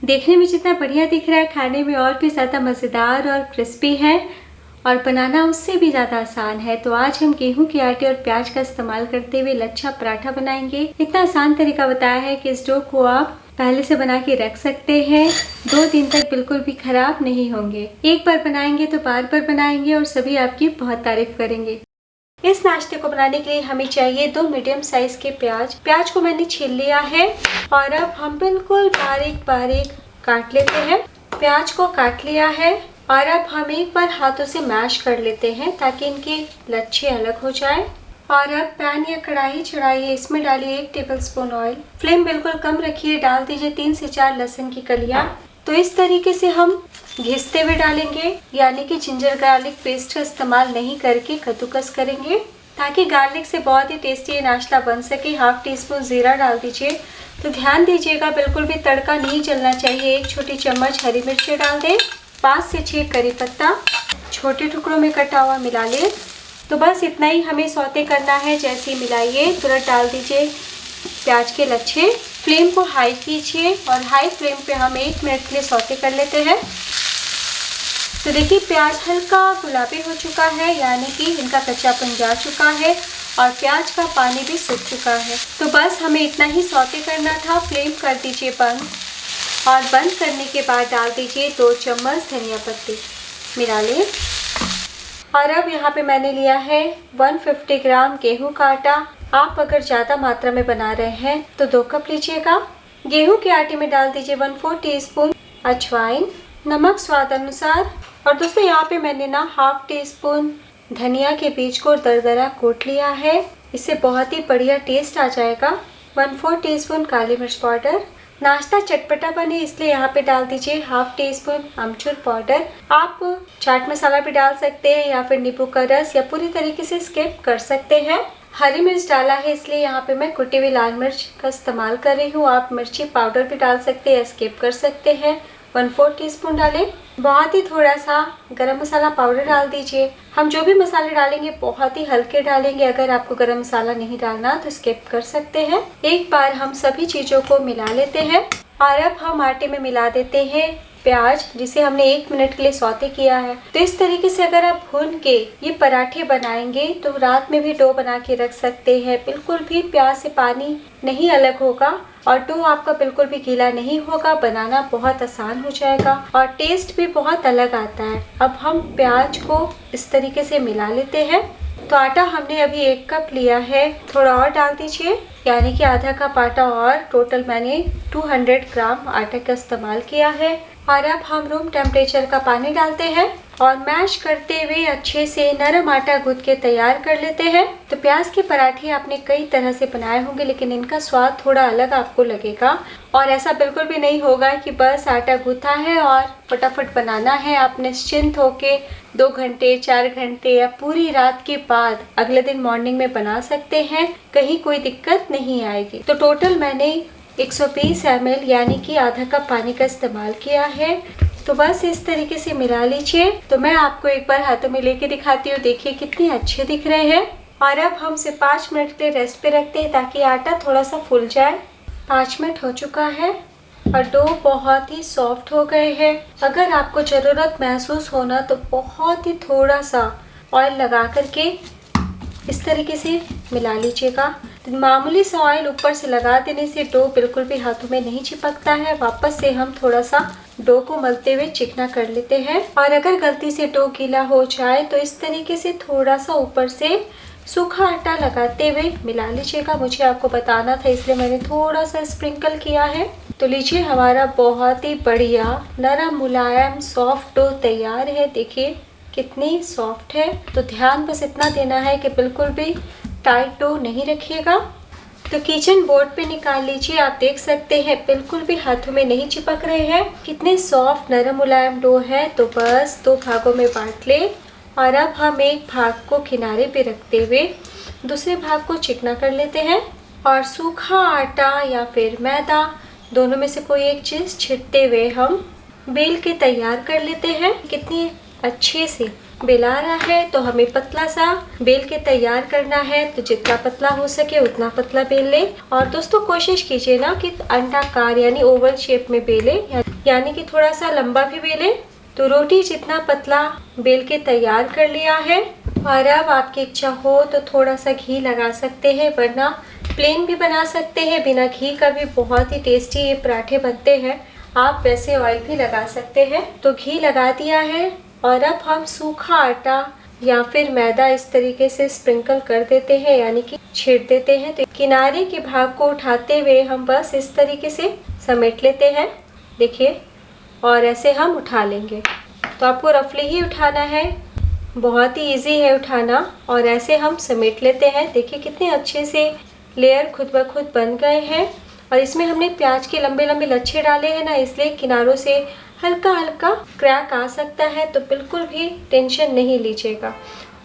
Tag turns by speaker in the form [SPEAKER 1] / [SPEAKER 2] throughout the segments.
[SPEAKER 1] देखने में जितना बढ़िया दिख रहा है, खाने में और भी ज़्यादा मज़ेदार और क्रिस्पी है और बनाना उससे भी ज़्यादा आसान है। तो आज हम गेहूं के आटे और प्याज का इस्तेमाल करते हुए लच्छा पराठा बनाएंगे। इतना आसान तरीका बताया है कि इस डो को आप पहले से बना के रख सकते हैं। 2 दिन तक बिल्कुल भी खराब नहीं होंगे। एक बार बनाएंगे तो बार बार बनाएंगे और सभी आपकी बहुत तारीफ करेंगे। इस नाश्ते को बनाने के लिए हमें चाहिए 2 मीडियम साइज के प्याज को मैंने छील लिया है और अब हम बिल्कुल बारीक बारीक काट लेते हैं। प्याज को काट लिया है और अब हम एक बार हाथों से मैश कर लेते हैं ताकि इनके लच्छे अलग हो जाए। और अब पैन या कढ़ाई चढ़ाइए, इसमें डालिए 1 टेबलस्पून ऑयल। फ्लेम बिल्कुल कम रखिए, डाल दीजिए 3 से 4 लहसुन की कलियां। तो इस तरीके से हम घिसते हुए डालेंगे, यानी कि जिंजर गार्लिक पेस्ट का इस्तेमाल नहीं करके कद्दूकस करेंगे ताकि गार्लिक से बहुत ही टेस्टी ये नाश्ता बन सके। 1/2 टीस्पून जीरा डाल दीजिए। तो ध्यान दीजिएगा बिल्कुल भी तड़का नहीं जलना चाहिए। 1 छोटी चम्मच हरी मिर्ची डाल दें। 5 से 6 करी पत्ता छोटे टुकड़ों में कटा हुआ मिला लें। तो बस इतना ही हमें सौते करना है। जैसे ही मिलाइए तुरंत डाल दीजिए प्याज के लच्छे। फ्लेम को हाई कीजिए और हाई फ्लेम पे हम 1 मिनट के लिए सौते कर लेते हैं। तो देखिए प्याज हल्का गुलाबी हो चुका है, यानी कि इनका कच्चापन जा चुका है और प्याज का पानी भी सूख चुका है। तो बस हमें इतना ही सौते करना था। फ्लेम कर दीजिए बंद और बंद करने के बाद डाल दीजिए 2 चम्मच धनिया पत्ती, मिला लें। और अब यहाँ पे मैंने लिया है 150 ग्राम गेहूं का आटा। आप अगर ज़्यादा मात्रा में बना रहे हैं तो 2 कप लीजिएगा। गेहूं के आटे में डाल दीजिए 1/4 टीस्पून अजवाइन, नमक स्वाद अनुसार। और दोस्तों यहाँ पे मैंने ना 1/2 टीस्पून धनिया के बीज को दरदरा कूट लिया है, इससे बहुत ही बढ़िया टेस्ट आ जाएगा। 1/4 टीस्पून काली मिर्च पाउडर। नाश्ता चटपटा बने इसलिए यहाँ पे डाल दीजिए 1/2 टीस्पून अमचूर पाउडर। आप चाट मसाला भी डाल सकते हैं या फिर नींबू का रस, या पूरी तरीके से स्किप कर सकते हैं। हरी मिर्च डाला है इसलिए यहाँ पे मैं कुटी हुई लाल मिर्च का इस्तेमाल कर रही हूँ। आप मिर्ची पाउडर भी डाल सकते हैं, स्किप कर सकते हैं। 1/4 टीस्पून डालें। बहुत ही थोड़ा सा गरम मसाला पाउडर डाल दीजिए। हम जो भी मसाले डालेंगे बहुत ही हल्के डालेंगे। अगर आपको गरम मसाला नहीं डालना तो स्किप कर सकते हैं। एक बार हम सभी चीज़ों को मिला लेते हैं और अब हम आटे में मिला देते हैं प्याज, जिसे हमने 1 मिनट के लिए सौते किया है। तो इस तरीके से अगर आप भून के ये पराठे बनाएंगे तो रात में भी डो बना के रख सकते हैं। बिल्कुल भी प्याज से पानी नहीं अलग होगा और डो आपका बिल्कुल भी गीला नहीं होगा। बनाना बहुत आसान हो जाएगा और टेस्ट भी बहुत अलग आता है। अब हम प्याज को इस तरीके से मिला लेते हैं। तो आटा हमने अभी 1 कप लिया है, थोड़ा और डाल दीजिए, यानी कि आधा कप आटा और टोटल मैंने 200 ग्राम आटे का इस्तेमाल किया है। और अब हम रूम टेम्परेचर का पानी डालते हैं और मैश करते हुए अच्छे से नरम आटा गूंथ के तैयार कर लेते हैं। तो प्याज के पराठे आपने कई तरह से बनाए होंगे, लेकिन इनका स्वाद थोड़ा अलग आपको लगेगा। और ऐसा बिल्कुल भी नहीं होगा कि बस आटा गूंथा है और फटाफट बनाना है। आप निश्चिंत होके 2 घंटे 4 घंटे या पूरी रात के बाद अगले दिन मॉर्निंग में बना सकते हैं, कहीं कोई दिक्कत नहीं आएगी। तो टोटल मैंने 120 ml यानी कि आधा कप पानी का इस्तेमाल किया है। तो बस इस तरीके से मिला लीजिए। तो मैं आपको एक बार हाथों में लेके दिखाती हूँ, देखिए कितने अच्छे दिख रहे हैं। और अब हम इसे 5 मिनट के लिए रेस्ट पे रखते हैं ताकि आटा थोड़ा सा फूल जाए। 5 मिनट हो चुका है और डो बहुत ही सॉफ्ट हो गए हैं। अगर आपको ज़रूरत महसूस होना तो बहुत ही थोड़ा सा ऑयल लगा करके इस तरीके से मिला लीजिएगा। मामूली सा ऑयल ऊपर से लगा देने से डो बिल्कुल भी हाथों में नहीं चिपकता है। वापस से हम थोड़ा सा डो को मलते हुए चिकना कर लेते हैं। और अगर गलती से डो गीला हो जाए तो इस तरीके से थोड़ा सा ऊपर से सूखा आटा लगाते हुए मिला लीजिएगा। मुझे आपको बताना था इसलिए मैंने थोड़ा सा स्प्रिंकल किया है। तो लीजिए हमारा बहुत ही बढ़िया नरम मुलायम सॉफ्ट डो तैयार है। देखिए कितनी सॉफ्ट है। तो ध्यान बस इतना देना है कि बिल्कुल भी टाइट डो नहीं रखिएगा। तो किचन बोर्ड पे निकाल लीजिए। आप देख सकते हैं बिल्कुल भी हाथों में नहीं चिपक रहे हैं। कितने सॉफ्ट नरम मुलायम डो है। तो बस 2 भागों में बांट ले और अब हम एक भाग को किनारे पे रखते हुए दूसरे भाग को चिकना कर लेते हैं और सूखा आटा या फिर मैदा दोनों में से कोई एक चीज़ छिड़कते हुए हम बेल के तैयार कर लेते हैं। कितनी अच्छे से बेला रहा है तो हमें पतला सा बेल के तैयार करना है। तो जितना पतला हो सके उतना पतला बेल लें। और दोस्तों कोशिश कीजिए ना कि अंडाकार यानी ओवल शेप में बेले, यानी कि थोड़ा सा लंबा भी बेले। तो रोटी जितना पतला बेल के तैयार कर लिया है। और अब आपकी इच्छा हो तो थोड़ा सा घी लगा सकते हैं, वरना प्लेन भी बना सकते हैं। बिना घी का भी बहुत ही टेस्टी ये पराठे बनते हैं। आप वैसे ऑयल भी लगा सकते हैं। तो घी लगा दिया है और अब हम सूखा आटा या फिर मैदा इस तरीके से स्प्रिंकल कर देते हैं, यानी कि छीट देते हैं। तो किनारे के भाग को उठाते हुए हम बस इस तरीके से समेट लेते हैं, देखिए, और ऐसे हम उठा लेंगे। तो आपको रफली ही उठाना है, बहुत ही इजी है उठाना। और ऐसे हम समेट लेते हैं। देखिए कितने अच्छे से लेयर खुद ब खुद बन गए हैं। और इसमें हमने प्याज के लंबे लंबे लच्छे डाले हैं ना, इसलिए किनारों से हल्का हल्का क्रैक आ सकता है। तो बिल्कुल भी टेंशन नहीं लीजिएगा।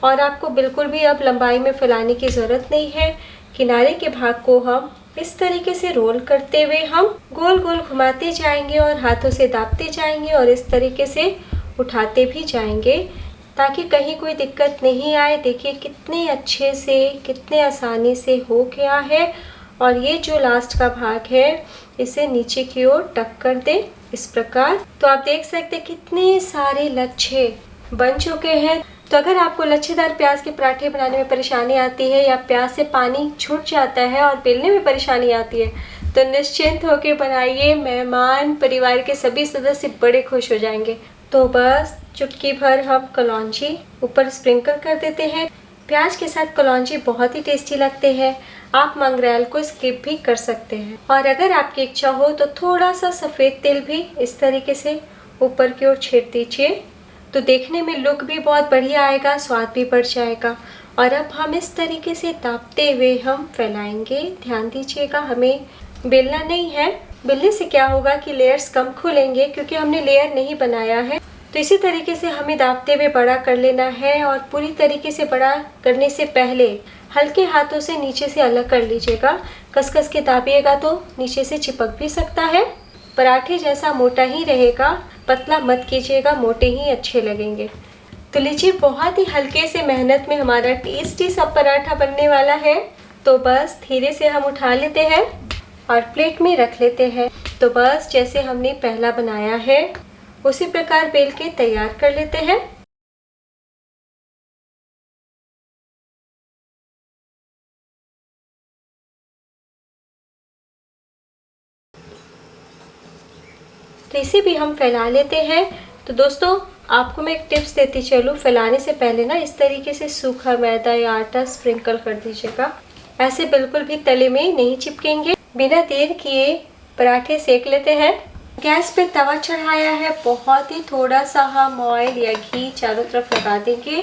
[SPEAKER 1] और आपको बिल्कुल भी अब लंबाई में फैलाने की ज़रूरत नहीं है। किनारे के भाग को हम इस तरीके से रोल करते हुए हम गोल गोल घुमाते जाएंगे और हाथों से दाबते जाएंगे और इस तरीके से उठाते भी जाएंगे, ताकि कहीं कोई दिक्कत नहीं आए। देखिए कितने अच्छे से, कितने आसानी से हो गया है। और ये जो लास्ट का भाग है इसे नीचे की ओर टक कर दे इस प्रकार। तो आप देख सकते हैं कितने सारे लच्छे बन चुके हैं। तो अगर आपको लच्छेदार प्याज के पराठे बनाने में परेशानी आती है या प्याज से पानी छूट जाता है और बेलने में परेशानी आती है, तो निश्चिंत होकर बनाइए। मेहमान परिवार के सभी सदस्य बड़े खुश हो जाएंगे। तो बस चुटकी भर हम कलौंजी ऊपर स्प्रिंकल कर देते हैं। प्याज के साथ कलौंजी बहुत ही टेस्टी लगते हैं। आप मंगरेल को स्किप भी कर सकते हैं। और अगर आपकी इच्छा हो तो थोड़ा सा सफ़ेद तिल भी इस तरीके से ऊपर की ओर छीट दीजिए। तो देखने में लुक भी बहुत बढ़िया आएगा, स्वाद भी बढ़ जाएगा। और अब हम इस तरीके से दाबते हुए हम फैलाएंगे। ध्यान दीजिएगा, हमें बेलना नहीं है। बेलने से क्या होगा कि लेयर्स कम खुलेंगे, क्योंकि हमने लेयर नहीं बनाया है। तो इसी तरीके से हमें दाबते हुए बड़ा कर लेना है। और पूरी तरीके से बड़ा करने से पहले हल्के हाथों से नीचे से अलग कर लीजिएगा। कसकस के दाबिएगा तो नीचे से चिपक भी सकता है। पराठे जैसा मोटा ही रहेगा, पतला मत कीजिएगा, मोटे ही अच्छे लगेंगे। तो लीजिए, बहुत ही हल्के से मेहनत में हमारा टेस्टी सा पराठा बनने वाला है। तो बस धीरे से हम उठा लेते हैं और प्लेट में रख लेते हैं। तो बस जैसे हमने पहला बनाया है उसी प्रकार बेल के तैयार कर लेते हैं। तो इसे भी हम फैला लेते हैं। तो दोस्तों आपको मैं एक टिप्स देती चलूँ, फैलाने से पहले ना इस तरीके से सूखा मैदा या आटा स्प्रिंकल कर दीजिएगा। ऐसे बिल्कुल भी तले में नहीं चिपकेंगे। बिना देर किए पराठे सेक लेते हैं। गैस पे तवा चढ़ाया है, बहुत ही थोड़ा सा हम ऑयल या घी चारों तरफ लगा देंगे।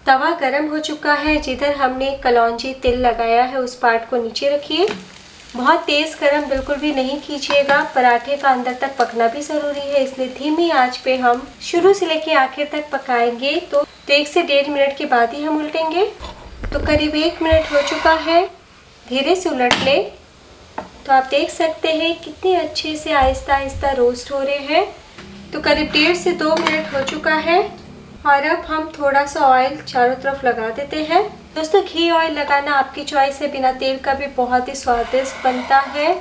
[SPEAKER 1] तवा गर्म हो चुका है। जिधर हमने कलौंजी तिल लगाया है उस पार्ट को नीचे रखिए। बहुत तेज़ गरम बिल्कुल भी नहीं कीजिएगा, पराठे का अंदर तक पकना भी ज़रूरी है, इसलिए धीमी आंच पे हम शुरू से लेके आखिर तक पकाएंगे। तो 1 से 1.5 मिनट के बाद ही हम उल्टेंगे। तो करीब 1 मिनट हो चुका है। धीरे से उलट ले। तो आप देख सकते हैं कितने अच्छे से आहिस्ता आहिस्ता रोस्ट हो रहे हैं। तो करीब 1.5 से 2 मिनट हो चुका है। और अब हम थोड़ा सा ऑयल चारों तरफ लगा देते हैं। दोस्तों घी ऑयल लगाना आपकी चॉइस है, बिना तेल का भी बहुत ही स्वादिष्ट बनता है।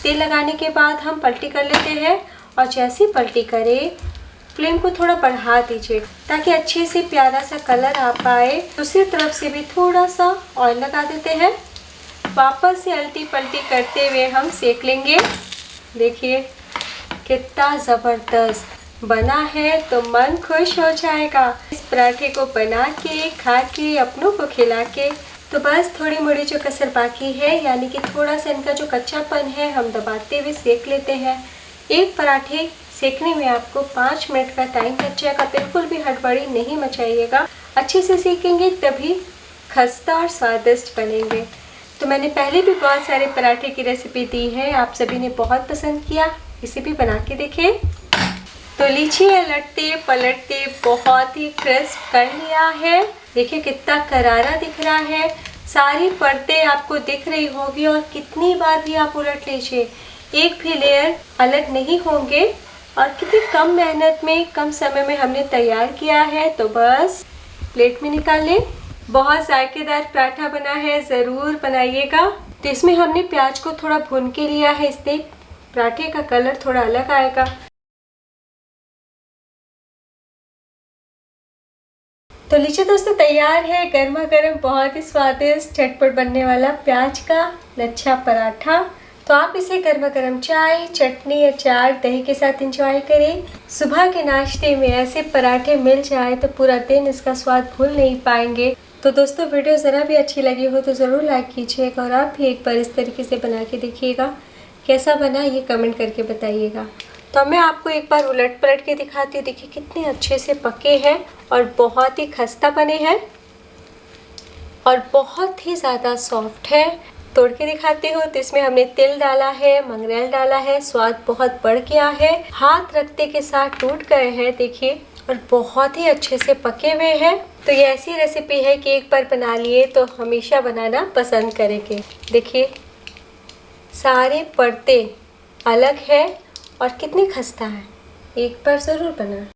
[SPEAKER 1] तेल लगाने के बाद हम पलटी कर लेते हैं और जैसी पलटी करें फ्लेम को थोड़ा बढ़ा दीजिए ताकि अच्छे से प्यारा सा कलर आ पाए। दूसरी तरफ से भी थोड़ा सा ऑयल लगा देते हैं। वापस से उल्टी पलटी करते हुए हम सेक लेंगे। देखिए कितना ज़बरदस्त बना है, तो मन खुश हो जाएगा इस पराठे को बना के, खा के, अपनों को खिला के। तो बस थोड़ी मोड़ी जो कसर बाकी है, यानी कि थोड़ा सा इनका जो कच्चापन है हम दबाते हुए सेक लेते हैं। एक पराठे सेकने में आपको 5 मिनट का टाइम लग जाएगा। बिल्कुल भी हड़बड़ी नहीं मचाइएगा, अच्छे से सेकेंगे तभी खस्ता और स्वादिष्ट बनेंगे। तो मैंने पहले भी बहुत सारे पराठे की रेसिपी दी है, आप सभी ने बहुत पसंद किया। इसे भी बना के देखें। तो लीजिए, लटते पलटते बहुत ही क्रिस्प कर लिया है। देखिए कितना करारा दिख रहा है, सारी परतें आपको दिख रही होगी और कितनी बार भी आप उलट लीजिए एक भी लेयर अलग नहीं होंगे। और कितनी कम मेहनत में, कम समय में हमने तैयार किया है। तो बस प्लेट में निकाल लें। बहुत जायकेदार पराठा बना है, ज़रूर बनाइएगा। तो इसमें हमने प्याज को थोड़ा भून के लिया है, इससे पराठे का कलर थोड़ा अलग आएगा। तो लीजिए दोस्तों, तैयार है गर्मा गर्म बहुत ही स्वादिष्ट झटपट बनने वाला प्याज का लच्छा पराठा। तो आप इसे गर्मा गर्म चाय, चटनी, अचार, दही के साथ एंजॉय करें। सुबह के नाश्ते में ऐसे पराठे मिल जाए तो पूरा दिन इसका स्वाद भूल नहीं पाएंगे। तो दोस्तों, वीडियो ज़रा भी अच्छी लगी हो तो ज़रूर लाइक कीजिएगा और आप भी एक बार इस तरीके से बना के देखिएगा। कैसा बना ये कमेंट करके बताइएगा। तो मैं आपको एक बार उलट पलट के दिखाती हूँ। देखिए कितने अच्छे से पके हैं और बहुत ही खस्ता बने हैं और बहुत ही ज़्यादा सॉफ्ट है। तोड़ के दिखाती हूँ। तो इसमें हमने तिल डाला है, मंगरेल डाला है, स्वाद बहुत बढ़ गया है। हाथ रखते के साथ टूट गए हैं, देखिए, और बहुत ही अच्छे से पके हुए हैं। तो ये ऐसी रेसिपी है कि एक बार बना लिए तो हमेशा बनाना पसंद करेंगे। देखिए सारे परते अलग है और कितनी खस्ता है, एक बार ज़रूर बनाएं।